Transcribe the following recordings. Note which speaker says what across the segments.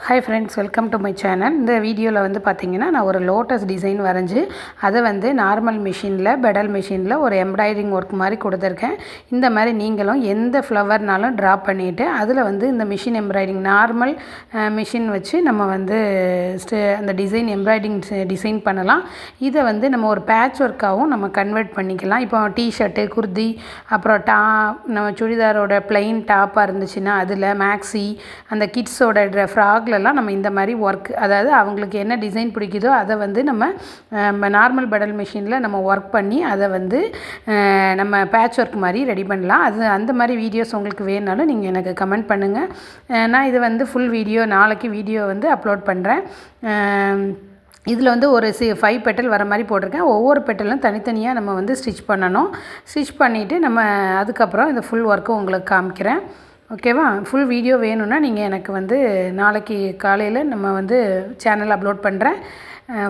Speaker 1: Hi friends, welcome to my channel. இந்த வீடியோவில் வந்து பார்த்திங்கன்னா நான் ஒரு லோட்டஸ் டிசைன் வரைஞ்சி அதை வந்து நார்மல் மிஷினில் பெடல் மிஷினில் ஒரு எம்ப்ராய்டிங் ஒர்க் மாதிரி கொடுத்துருக்கேன். இந்த மாதிரி நீங்களும் எந்த ஃப்ளவர்னாலும் ட்ரா பண்ணிவிட்டு அதில் வந்து இந்த மிஷின் எம்ப்ராய்டிங் நார்மல் மிஷின் வச்சு நம்ம வந்து அந்த டிசைன் எம்ப்ராய்டிங் டிசைன் பண்ணலாம். இதை வந்து நம்ம ஒரு பேட்ச் ஒர்க்காகவும் நம்ம கன்வெர்ட் பண்ணிக்கலாம். இப்போ டிஷர்ட்டு, குர்தி, அப்புறம் நம்ம சுடிதாரோட பிளெயின் டாப்பாக இருந்துச்சுன்னா அதில் மேக்ஸி, அந்த கிட்ஸோட ஃப்ராக்லலாம் நம்ம இந்த மாதிரி ஒர்க், அதாவது அவங்களுக்கு என்ன டிசைன் பிடிக்குதோ அதை வந்து நம்ம நார்மல் பெடல் மிஷினில் நம்ம ஒர்க் பண்ணி அதை வந்து நம்ம பேட்ச் ஒர்க் மாதிரி ரெடி பண்ணலாம். அந்த மாதிரி வீடியோஸ் உங்களுக்கு வேணுனாலும் நீங்கள் எனக்கு கமெண்ட் பண்ணுங்கள். நான் இது வந்து ஃபுல் வீடியோ நாளைக்கு வீடியோ வந்து அப்லோட் பண்ணுறேன். இதில் வந்து ஒரு 5 பெட்டல் வர மாதிரி போட்டிருக்கேன். ஒவ்வொரு பெட்டலும் தனித்தனியாக நம்ம வந்து ஸ்டிச் பண்ணணும். ஸ்டிச் பண்ணிவிட்டு நம்ம அதுக்கப்புறம் இந்த ஃபுல் ஒர்க்கும் உங்களுக்கு காமிக்கிறேன். ஓகேவா? ஃபுல் வீடியோ வேணும்னா நீங்கள் எனக்கு வந்து நாளைக்கு காலையில் நம்ம வந்து சேனல் அப்லோட் பண்ணுறேன்.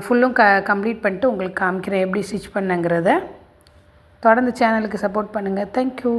Speaker 1: ஃபுல்லும் கம்ப்ளீட் பண்ணிட்டு உங்களுக்கு காமிக்கிறேன் எப்படி ஸ்டிச் பண்ணங்கிறத. தொடர்ந்து சேனலுக்கு சப்போர்ட் பண்ணுங்கள். தேங்க்யூ.